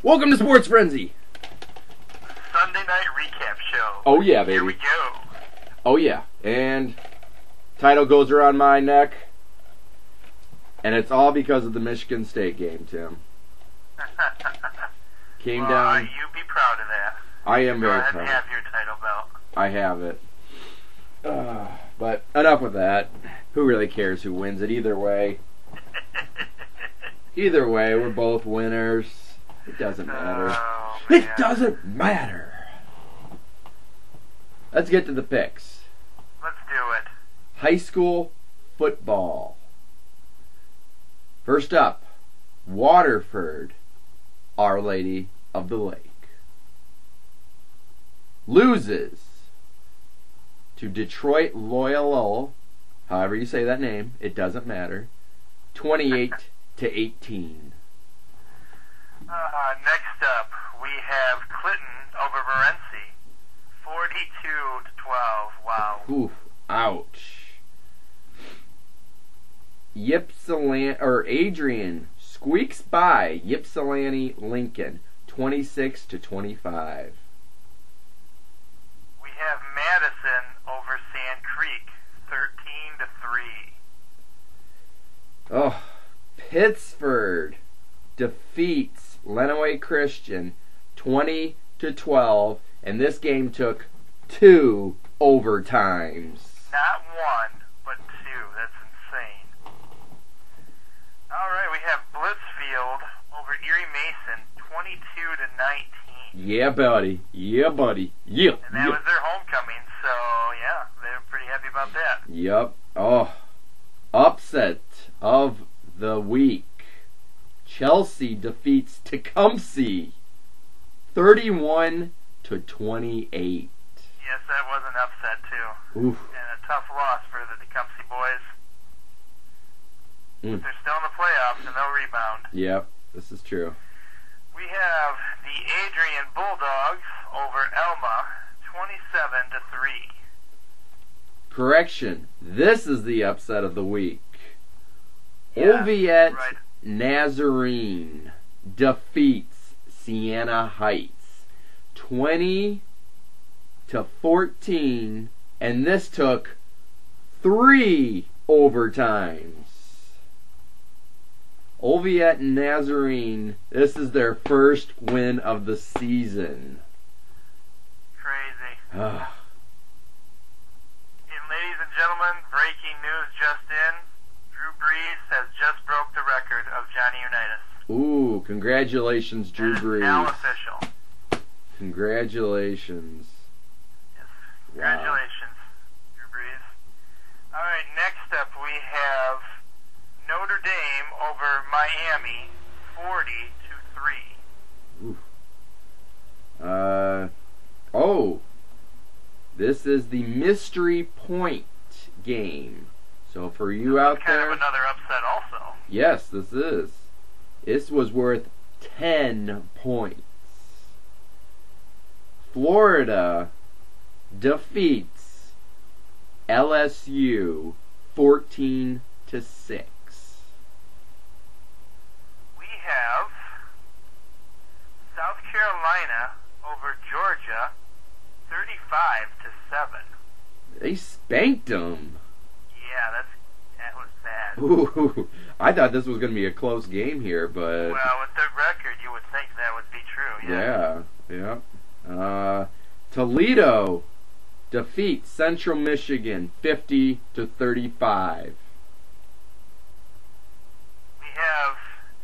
Welcome to Sports Frenzy. Sunday night recap show. Oh yeah, baby. Here we go. Oh yeah. And title goes around my neck. And it's all because of the Michigan State game, Tim. Came down. You be proud of that. I am Go very ahead proud. and have your title belt. I have it. But enough with that. Who really cares who wins it? Either way. Either way, we're both winners. It doesn't matter. Oh, It man. doesn't matter. Let's get to the picks. Let's do it. High school football. First up, Waterford, Our Lady of the Lake, loses to Detroit Loyola, however you say that name, it doesn't matter, 28-18. Next up, we have Clinton over Morenci, 42-12. Wow. Oof, ouch. Adrian squeaks by Ypsilanti Lincoln, 26-25. We have Madison over Sand Creek, 13-3. Oh, Pittsford defeats Lenawee Christian 20-12, and this game took 2 overtimes. Not 1, but 2. That's insane. All right, we have Blitzfield over Erie Mason, 22-19. Yeah, buddy. Yeah, buddy. Yeah. And that was their homecoming, so yeah, they were pretty happy about that. Yep. Oh, upset of the week. Chelsea defeats Tecumseh 31-28. Yes, that was an upset too, Oof. and a tough loss for the Tecumseh boys. Mm. They're still in the playoffs and they'll rebound. Yep, this is true. We have the Adrian Bulldogs over Elma, 27-3. Correction. This is the upset of the week. Yeah, Oviatt right. Nazarene defeats Siena Heights 20-14, and this took 3 overtimes. Oviatt Nazarene, this is their first win of the season. Crazy. Ah, And ladies and gentlemen, breaking news just in. Drew Brees has just broke the record of Johnny Unitas. ooh, congratulations, Drew It is Brees. now official. Congratulations. Yes. Wow. Congratulations, Drew Brees. All right, next up we have Notre Dame over Miami, 40-3. Oh, this is the mystery point game. So for you out Kind there, of another upset also. yes, this is. This was worth 10 points. Florida defeats LSU 14-6. We have South Carolina over Georgia, 35-7. They spanked them. Yeah, that was bad. Ooh, I thought this was going to be a close game here, but Well, with their record, you would think that would be true. Yeah. yeah. Toledo defeats Central Michigan 50-35. We have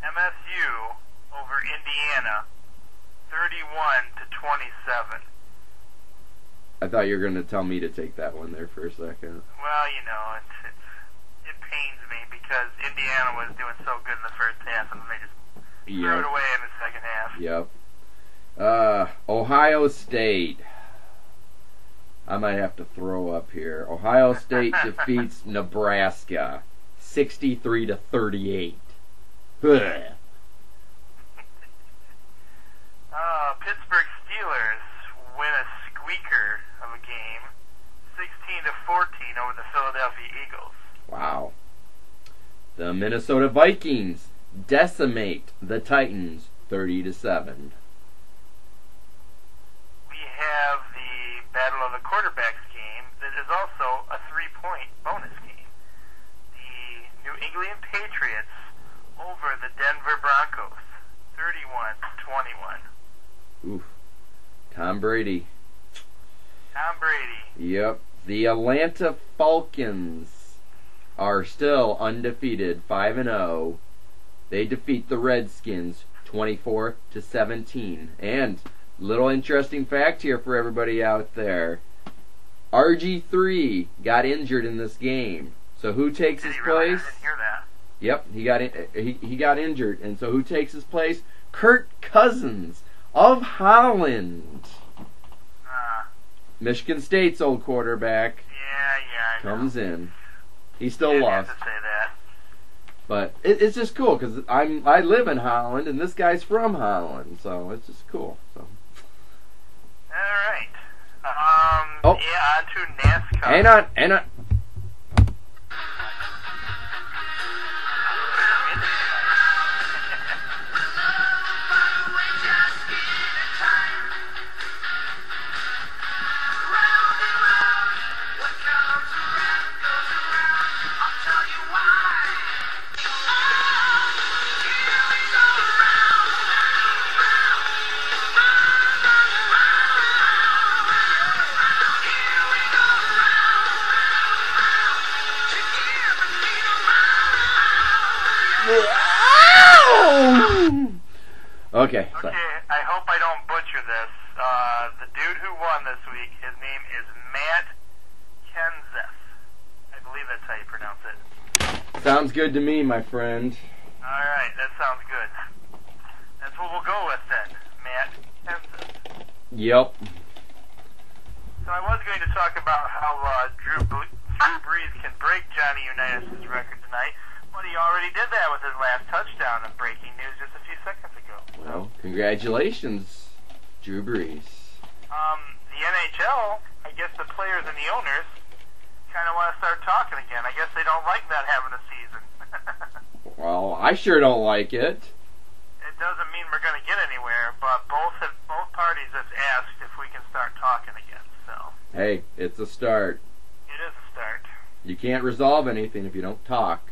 MSU over Indiana, 31-27. I thought you were going to tell me to take that one there for a second. Well, you know, it pains me because Indiana was doing so good in the first half, and then they just threw it away in the second half. Yep. Ohio State. I might have to throw up here. Ohio State defeats Nebraska 63-38. Ugh. Pittsburgh Steelers win a squeaker of a game, 16-14 over the Philadelphia Eagles. Wow. The Minnesota Vikings decimate the Titans 30-7. We have the Battle of the Quarterbacks game that is also a 3-point bonus game. The New England Patriots over the Denver Broncos, 31-21. Oof. Tom Brady. Tom Brady. Yep. The Atlanta Falcons are still undefeated, 5-0. They defeat the Redskins 24-17. And little interesting fact here for everybody out there. RG3 got injured in this game. So who takes his Really? place? I didn't hear that. Yep, he got injured. And so who takes his place? Kirk Cousins of Holland. Michigan State's old quarterback Yeah, I know. comes in. He still Didn't lost. have to say that. But it's just cool because I live in Holland and this guy's from Holland, so it's just cool. So All right. Oh. Yeah, on to NASCAR. hang on. Okay. So, Okay, I hope I don't butcher this. The dude who won this week, his name is Matt Kenseth. I believe that's how you pronounce it. sounds good to me, my friend. Alright, that sounds good. That's what we'll go with then. Matt Kenseth. Yep. So I was going to talk about how Drew Brees can break Johnny Unitas' record tonight, but he already did that with his last touchdown in breaking news just a few seconds ago. Well, congratulations, Drew Brees. The NHL, I guess the players and the owners kind of want to start talking again. I guess they don't like not having a season. Well, I sure don't like it. It doesn't mean we're going to get anywhere, but both parties have asked if we can start talking again. So Hey, it's a start. it is a start. You can't resolve anything if you don't talk.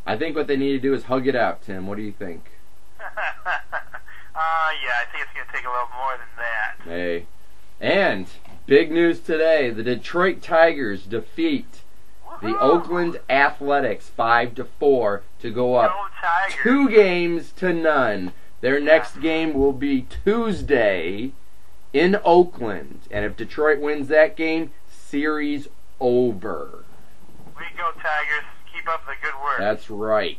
I think what they need to do is hug it out, Tim. What do you think? Yeah, I think it's going to take a little more than that. Hey. And big news today, the Detroit Tigers defeat the Woohoo! Oakland Athletics 5-4 to go up Go Tigers. 2 games to none. Their next game will be Tuesday in Oakland. And if Detroit wins that game, series over. Way to go, Tigers. Keep up the good work. That's right.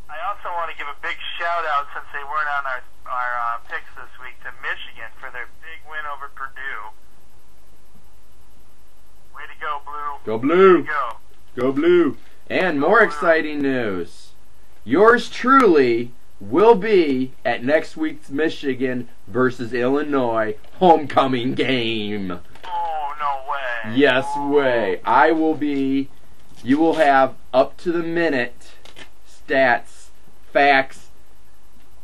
I also want to give a big shout out, since they weren't on our picks this week, to Michigan for their big win over Purdue. Way to go, Blue. Go Blue. Way to go. Go Blue. And more exciting news. Yours truly will be at next week's Michigan versus Illinois homecoming game. Oh, no way. Yes way. I will be. You will have up to the minute stats, facts,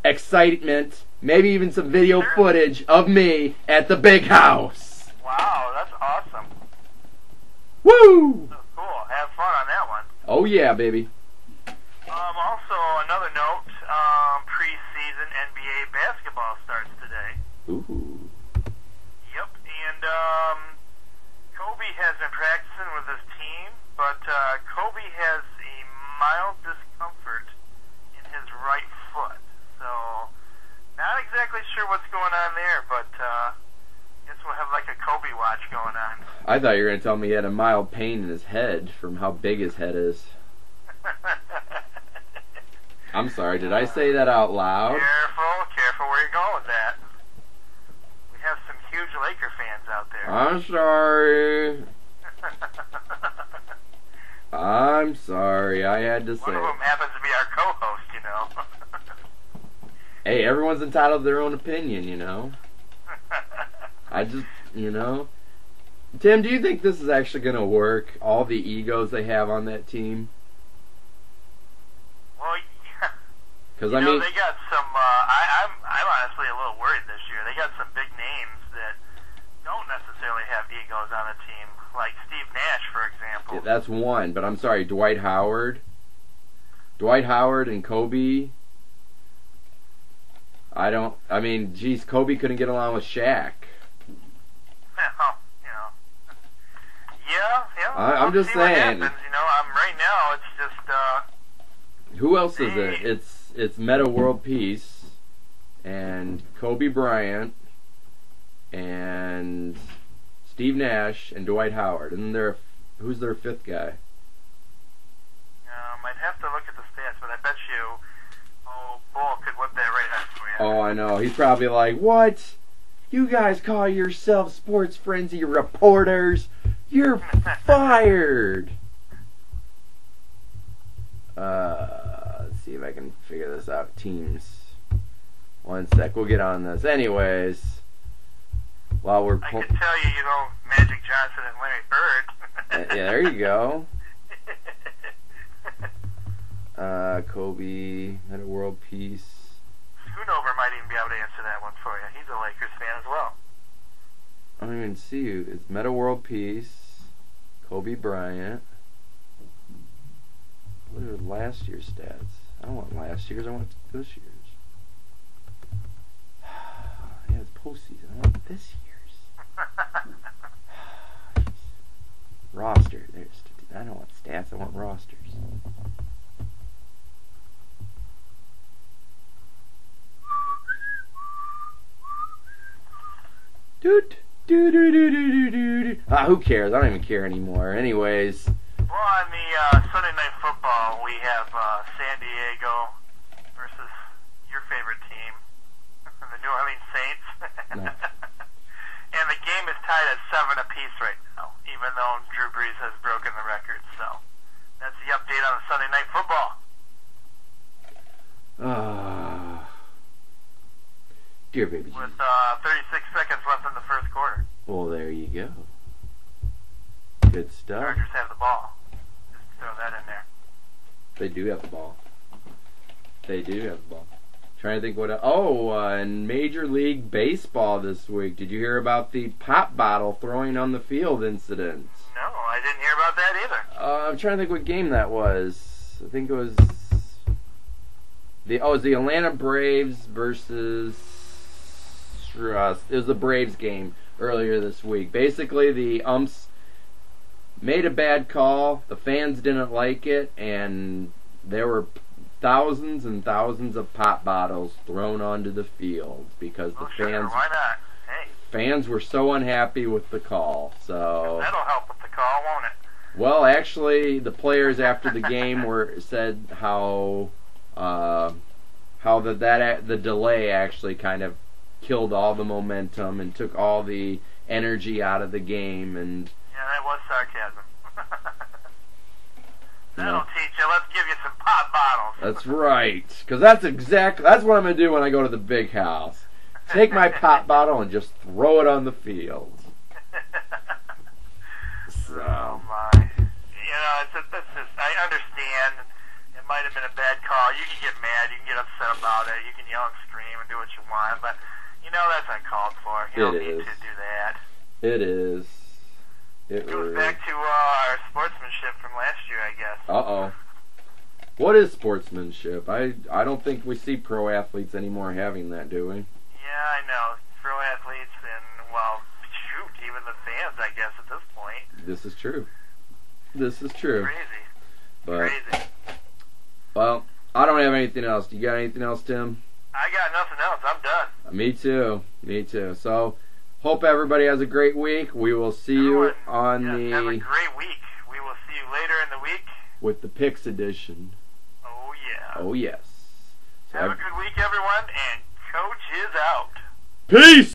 excitement, maybe even some video footage of me at the big house. Wow, that's awesome. Woo! So cool. Have fun on that one. Oh yeah, baby. Also, another note, preseason NBA basketball starts today. Ooh. Yep, and Kobe has been practicing with his team, but Kobe has a mild discomfort in his right foot. So, not exactly sure what's going on there, but guess we'll have like a Kobe watch going on. I thought you were going to tell me he had a mild pain in his head from how big his head is. I'm sorry, did I say that out loud? Careful where you're going with that. We have some huge Laker fans out there. I'm sorry. I'm sorry, I had to say One of it. them happens to be our co-host, you know. Hey, everyone's entitled to their own opinion, you know? I just, you know? Tim, do you think this is actually going to work? All the egos they have on that team? Well, yeah. Because You I know, mean, they got some. I'm honestly a little worried this year. They got some big names that don't necessarily have egos on the team, like Steve Nash, for example. that's one. But I'm sorry, Dwight Howard and Kobe. I mean, geez, Kobe couldn't get along with Shaq. Well, you know. Yeah. I'm we'll just see what saying. happens, you know, right now it's just. Who else is it? It's Meta World Peace and Kobe Bryant and Steve Nash and Dwight Howard. And who's their fifth guy? I'd have to look at the stats, but I bet you, Bull could whip that right out for you. Oh, I know. He's probably like, what? You guys call yourselves Sports Frenzy reporters? You're fired. Let's see if I can figure this out. Teams. One sec. We'll get on this. Anyways, while we're... I could tell you know Magic Johnson and Larry Bird. Yeah, there you go. Kobe, Meta World Peace. Schoonover might even be able to answer that one for you. He's a Lakers fan as well. I don't even see you. It's Meta World Peace, Kobe Bryant. What are last year's stats? I don't want last year's. I want this year's. Yeah, it's postseason. I want this year's. Roster. I don't want stats. I want rosters. Who cares? I don't even care anymore. Anyways. Well, on the Sunday Night Football, we have San Diego versus your favorite team, the New Orleans Saints. No. And the game is tied at 7 apiece right now, even though Drew Brees has broken the record. So that's the update on the Sunday Night Football. Dear baby. With 36 seconds left in the first quarter. Well, there you go. Good stuff. Chargers have the ball. Just throw that in there. They do have the ball. They do have the ball. Trying to think what else. Oh, in Major League Baseball this week, did you hear about the pop bottle throwing on the field incident? No, I didn't hear about that either. I'm trying to think what game that was. I think it was the Atlanta Braves versus it was the Braves game earlier this week. Basically, the umps made a bad call. The fans didn't like it, and there were thousands and thousands of pop bottles thrown onto the field because the fans. Why not? Hey. Fans were so unhappy with the call. So that'll help with the call, won't it? Well, actually, the players after the game said how the delay actually kind of killed all the momentum and took all the energy out of the game. And yeah, that was sarcasm. That'll No. teach you. Let's give you some pop bottles. That's right, because that's what I'm gonna do when I go to the big house. Take my pop bottle and just throw it on the field. So. Oh my! You know, I understand. It might have been a bad call. You can get mad. You can get upset about it. You can yell and scream and do what you want, but you know that's uncalled for. You don't need to do that. It is. It goes back to our sportsmanship from last year, I guess. Uh-oh. What is sportsmanship? I don't think we see pro athletes anymore having that, do we? Yeah, I know. Pro athletes and, well, shoot, even the fans, I guess, at this point. This is true. This is true. Crazy. But, Crazy. well, I don't have anything else. Do you got anything else, Tim? I got nothing else. I'm done. Me too. Me too. So, hope everybody has a great week. We will see you on have a the great week. We will see you later in the week. with the Picks edition. Oh, yeah. Oh, yes. So Have a good week, everyone, and Coach is out. Peace!